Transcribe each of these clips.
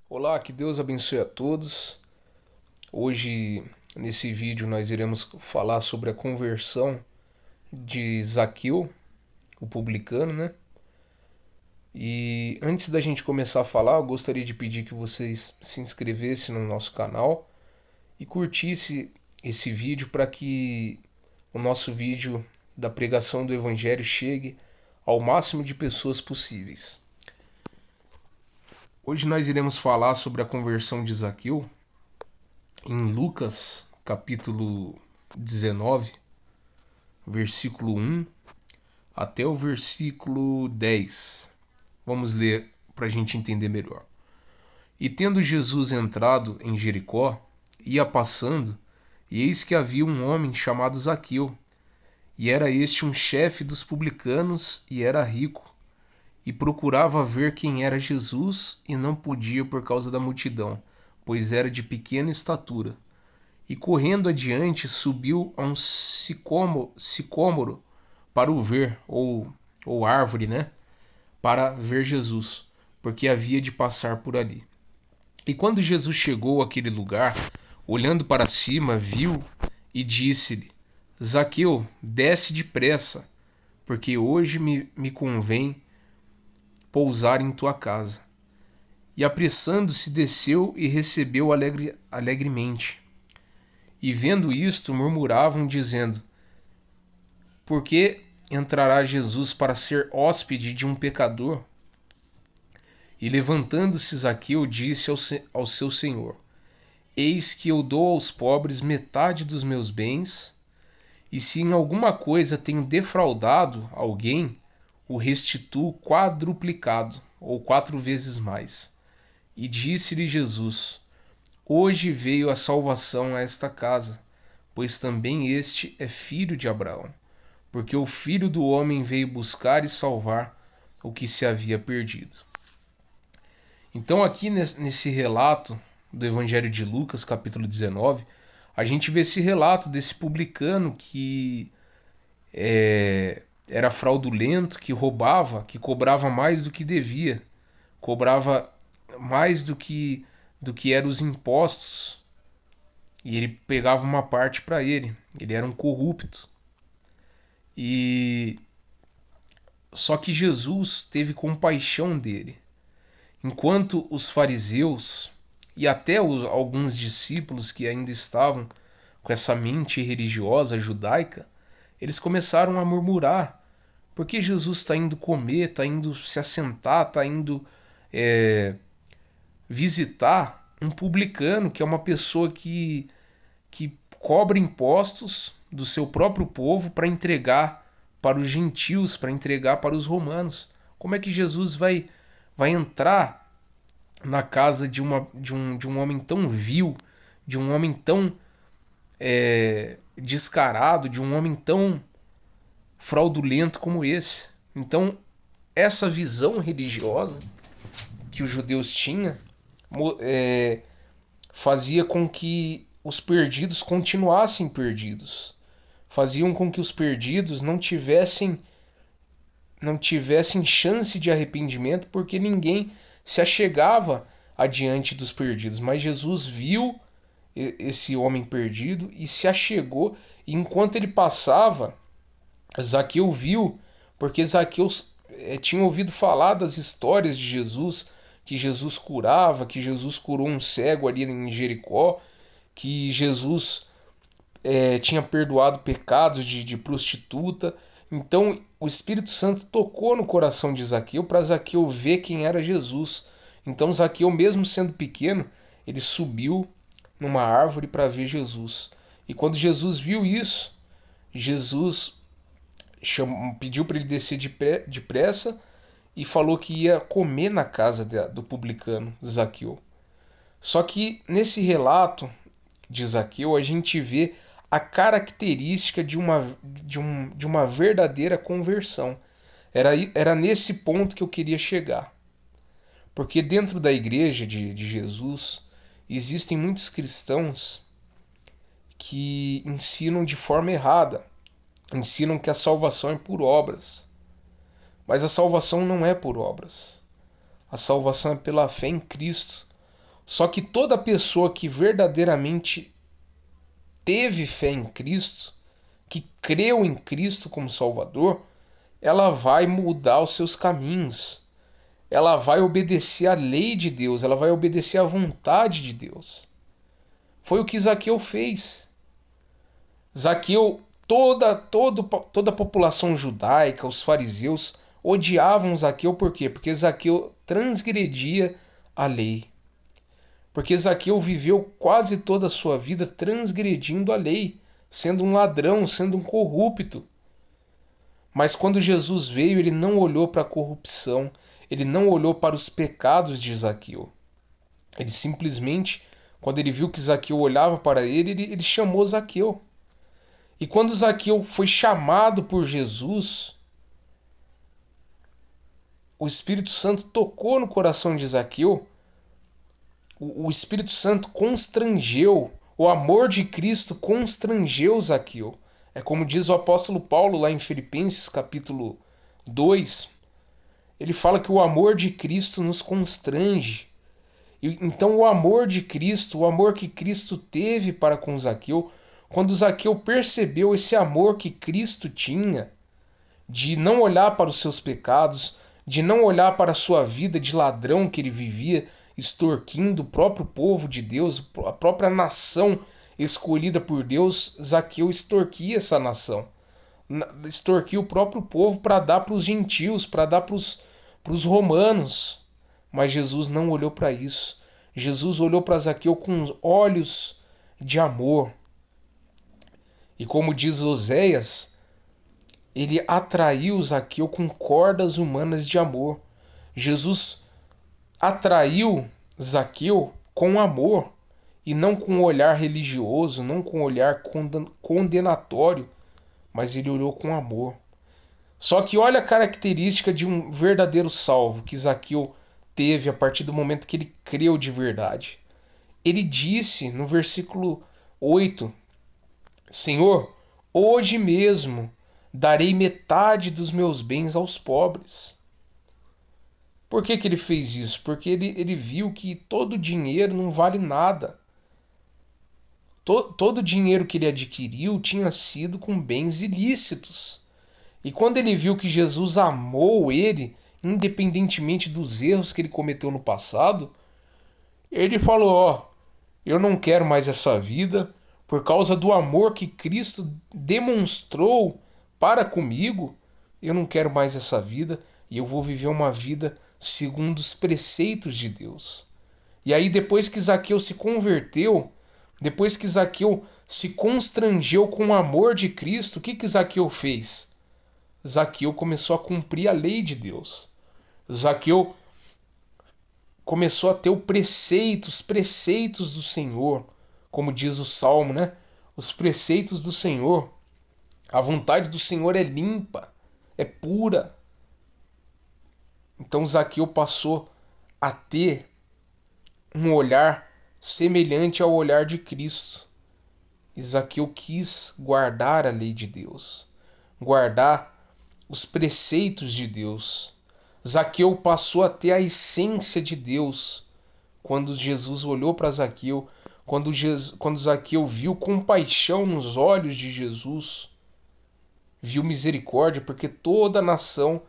Olá, que Deus abençoe a todos. Hoje, nesse vídeo, nós iremos falar sobre a conversão de Zaqueu, o publicano, né? E antes da gente começar a falar, eu gostaria de pedir que vocês se inscrevessem no nosso canal e curtisse esse vídeo para que o nosso vídeo da pregação do Evangelho chegue ao máximo de pessoas possíveis. Hoje nós iremos falar sobre a conversão de Zaqueu em Lucas, capítulo 19, versículo 1 até o versículo 10. Vamos ler para a gente entender melhor. E tendo Jesus entrado em Jericó, ia passando, e eis que havia um homem chamado Zaqueu, e era este um chefe dos publicanos, e era rico, e procurava ver quem era Jesus, e não podia por causa da multidão, pois era de pequena estatura. E correndo adiante, subiu a um sicômoro para o ver, ou árvore, né? Para ver Jesus, porque havia de passar por ali. E quando Jesus chegou àquele lugar, olhando para cima, viu e disse-lhe: Zaqueu, desce depressa, porque hoje me convém pousar em tua casa. E apressando-se, desceu e recebeu alegremente. E vendo isto, murmuravam, dizendo: Por que entrará Jesus para ser hóspede de um pecador? E levantando-se Zaqueu, disse ao seu senhor: Eis que eu dou aos pobres metade dos meus bens, e se em alguma coisa tenho defraudado alguém, o restituo quadruplicado, ou 4 vezes mais. E disse-lhe Jesus: Hoje veio a salvação a esta casa, pois também este é filho de Abraão, porque o Filho do Homem veio buscar e salvar o que se havia perdido. Então, aqui nesse relato do Evangelho de Lucas, capítulo 19, a gente vê esse relato desse publicano que era fraudulento, que roubava, que cobrava mais do que devia, cobrava mais do que eram os impostos, e ele pegava uma parte para ele. Ele era um corrupto. E só que Jesus teve compaixão dele. Enquanto os fariseus e até alguns discípulos que ainda estavam com essa mente religiosa judaica, eles começaram a murmurar. Porque Jesus está indo comer, está indo se assentar, está indo visitar um publicano, que é uma pessoa que cobra impostos do seu próprio povo para entregar para os gentios, para entregar para os romanos. Como é que Jesus vai entrar na casa de um homem tão vil, de um homem tão descarado, de um homem tão fraudulento como esse? Então, essa visão religiosa que os judeus tinham fazia com que os perdidos continuassem perdidos. Faziam com que os perdidos não tivessem chance de arrependimento, porque ninguém se achegava adiante dos perdidos. Mas Jesus viu esse homem perdido e se achegou, e enquanto ele passava, Zaqueu viu, porque Zaqueu tinha ouvido falar das histórias de Jesus, que Jesus curava, que Jesus curou um cego ali em Jericó, que Jesus tinha perdoado pecados de prostituta. Então o Espírito Santo tocou no coração de Zaqueu para Zaqueu ver quem era Jesus. Então Zaqueu, mesmo sendo pequeno, ele subiu numa árvore para ver Jesus. E quando Jesus viu isso, Jesus pediu para ele descer depressa e falou que ia comer na casa do publicano Zaqueu. Só que nesse relato de Zaqueu a gente vê a característica de uma verdadeira conversão. Era nesse ponto que eu queria chegar. Porque dentro da igreja de Jesus existem muitos cristãos que ensinam de forma errada. Ensinam que a salvação é por obras. Mas a salvação não é por obras. A salvação é pela fé em Cristo. Só que toda pessoa que verdadeiramente teve fé em Cristo, que creu em Cristo como Salvador, ela vai mudar os seus caminhos. Ela vai obedecer à lei de Deus, ela vai obedecer à vontade de Deus. Foi o que Zaqueu fez. Zaqueu, toda a população judaica, os fariseus, odiavam Zaqueu por quê? Porque Zaqueu transgredia a lei. Porque Zaqueu viveu quase toda a sua vida transgredindo a lei, sendo um ladrão, sendo um corrupto. Mas quando Jesus veio, ele não olhou para a corrupção, ele não olhou para os pecados de Zaqueu. Ele simplesmente, quando ele viu que Zaqueu olhava para ele chamou Zaqueu. E quando Zaqueu foi chamado por Jesus, o Espírito Santo tocou no coração de Zaqueu, o Espírito Santo constrangeu, o amor de Cristo constrangeu Zaqueu. É como diz o apóstolo Paulo lá em Filipenses capítulo 2, ele fala que o amor de Cristo nos constrange. Então o amor de Cristo, o amor que Cristo teve para com Zaqueu, quando Zaqueu percebeu esse amor que Cristo tinha, de não olhar para os seus pecados, de não olhar para a sua vida de ladrão que ele vivia, extorquindo o próprio povo de Deus, a própria nação escolhida por Deus, Zaqueu extorquia essa nação. Extorquia o próprio povo para dar para os gentios, para dar para os romanos. Mas Jesus não olhou para isso. Jesus olhou para Zaqueu com olhos de amor. E como diz Oséias, ele atraiu Zaqueu com cordas humanas de amor. Jesus atraiu Zaqueu com amor e não com um olhar religioso, não com um olhar condenatório, mas ele olhou com amor. Só que olha a característica de um verdadeiro salvo que Zaqueu teve a partir do momento que ele creu de verdade. Ele disse no versículo 8: Senhor, hoje mesmo darei metade dos meus bens aos pobres. Por que ele fez isso? Porque ele viu que todo dinheiro não vale nada. Todo o dinheiro que ele adquiriu tinha sido com bens ilícitos. E quando ele viu que Jesus amou ele, independentemente dos erros que ele cometeu no passado, ele falou: Ó, eu não quero mais essa vida, por causa do amor que Cristo demonstrou para comigo, eu não quero mais essa vida e eu vou viver uma vida segundo os preceitos de Deus. E aí, depois que Zaqueu se converteu, depois que Zaqueu se constrangeu com o amor de Cristo, o que Zaqueu fez? Zaqueu começou a cumprir a lei de Deus. Zaqueu começou a ter os preceitos do Senhor, como diz o Salmo, né? Os preceitos do Senhor. A vontade do Senhor é limpa, é pura. Então Zaqueu passou a ter um olhar semelhante ao olhar de Cristo. E Zaqueu quis guardar a lei de Deus, guardar os preceitos de Deus. Zaqueu passou a ter a essência de Deus. Quando Jesus olhou para Zaqueu, quando Zaqueu viu compaixão nos olhos de Jesus, viu misericórdia, porque toda a nação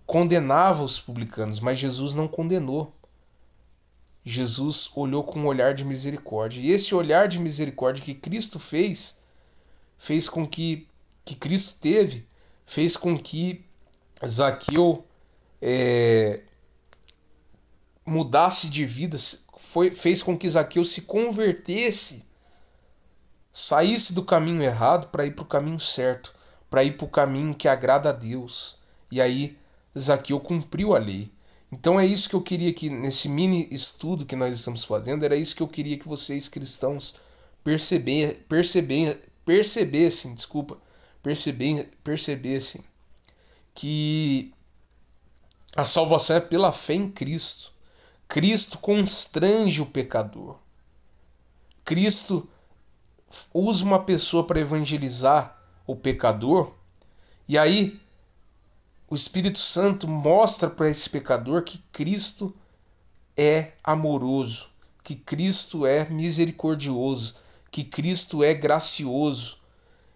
condenava os publicanos, mas Jesus não condenou. Jesus olhou com um olhar de misericórdia. E esse olhar de misericórdia que Cristo fez com que Cristo teve, fez com que Zaqueu mudasse de vida, fez com que Zaqueu se convertesse, saísse do caminho errado para ir para o caminho certo, para ir para o caminho que agrada a Deus. E aí Zaqueu cumpriu a lei. Então é isso que eu queria que nesse mini estudo que nós estamos fazendo, era isso que eu queria que vocês cristãos percebessem que a salvação é pela fé em Cristo. Cristo constrange o pecador. Cristo usa uma pessoa para evangelizar o pecador, e aí o Espírito Santo mostra para esse pecador que Cristo é amoroso, que Cristo é misericordioso, que Cristo é gracioso.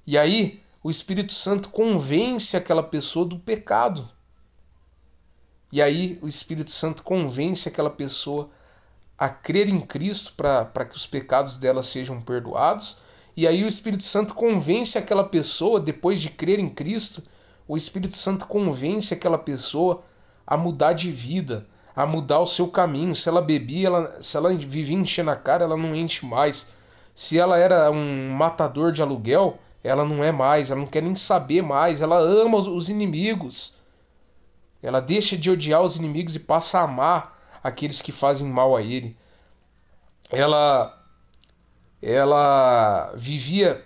E aí o Espírito Santo convence aquela pessoa do pecado. E aí o Espírito Santo convence aquela pessoa a crer em Cristo para que os pecados dela sejam perdoados. E aí o Espírito Santo convence aquela pessoa, depois de crer em Cristo, o Espírito Santo convence aquela pessoa a mudar de vida, a mudar o seu caminho. Se ela bebia, se ela vivia enchendo a cara, ela não enche mais. Se ela era um matador de aluguel, ela não é mais, ela não quer nem saber mais, ela ama os inimigos. Ela deixa de odiar os inimigos e passa a amar aqueles que fazem mal a ele. Ela ela vivia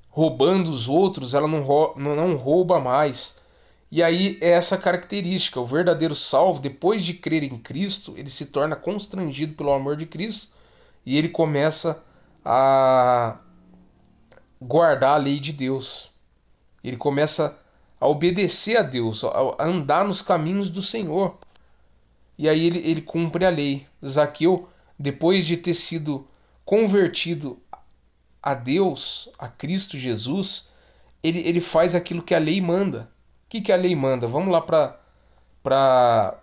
roubando os outros, ela não rouba mais. E aí é essa característica, o verdadeiro salvo, depois de crer em Cristo, ele se torna constrangido pelo amor de Cristo e ele começa a guardar a lei de Deus. Ele começa a obedecer a Deus, a andar nos caminhos do Senhor. E aí ele cumpre a lei. Zaqueu, depois de ter sido convertido a Deus, a Cristo Jesus, ele faz aquilo que a lei manda. O que a lei manda? Vamos lá para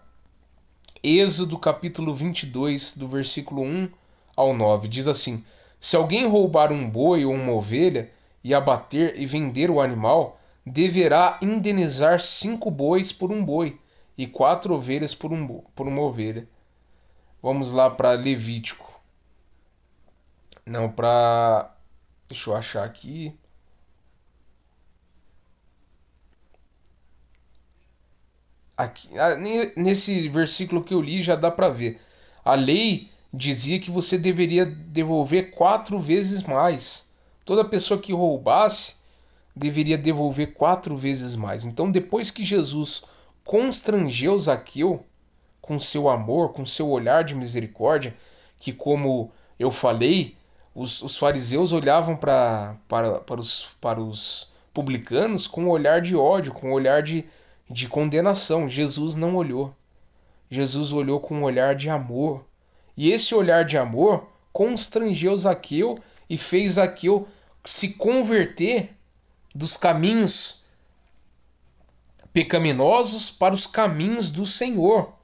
Êxodo capítulo 22, do versículo 1 ao 9. Diz assim: Se alguém roubar um boi ou uma ovelha e abater e vender o animal, deverá indenizar 5 bois por um boi e 4 ovelhas por uma ovelha. Vamos lá para Levítico. Não, para. Deixa eu achar aqui. Aqui, nesse versículo que eu li já dá para ver. A lei dizia que você deveria devolver 4 vezes mais. Toda pessoa que roubasse deveria devolver 4 vezes mais. Então, depois que Jesus constrangeu Zaqueu com seu amor, com seu olhar de misericórdia, que, como eu falei, os fariseus olhavam para os publicanos com um olhar de ódio, com um olhar de condenação. Jesus não olhou. Jesus olhou com um olhar de amor. E esse olhar de amor constrangeu Zaqueu e fez Zaqueu se converter dos caminhos pecaminosos para os caminhos do Senhor.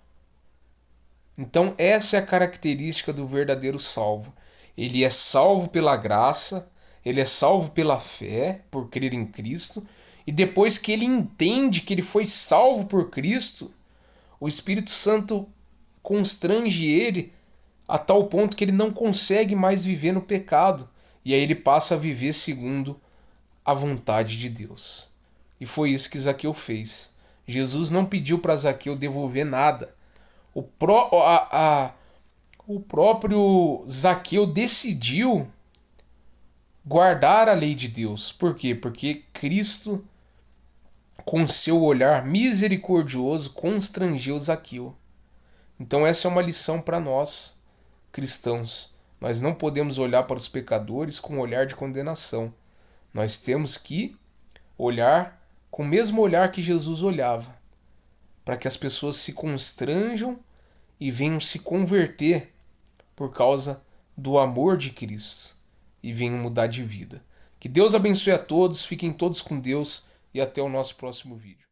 Então, essa é a característica do verdadeiro salvo. Ele é salvo pela graça, ele é salvo pela fé, por crer em Cristo, e depois que ele entende que ele foi salvo por Cristo, o Espírito Santo constrange ele a tal ponto que ele não consegue mais viver no pecado, e aí ele passa a viver segundo a vontade de Deus. E foi isso que Zaqueu fez. Jesus não pediu para Zaqueu devolver nada. O, pró, o próprio Zaqueu decidiu guardar a lei de Deus. Por quê? Porque Cristo, com seu olhar misericordioso, constrangeu Zaqueu. Então essa é uma lição para nós, cristãos. Nós não podemos olhar para os pecadores com um olhar de condenação. Nós temos que olhar com o mesmo olhar que Jesus olhava, para que as pessoas se constranjam e venham se converter por causa do amor de Cristo e venham mudar de vida. Que Deus abençoe a todos, fiquem todos com Deus e até o nosso próximo vídeo.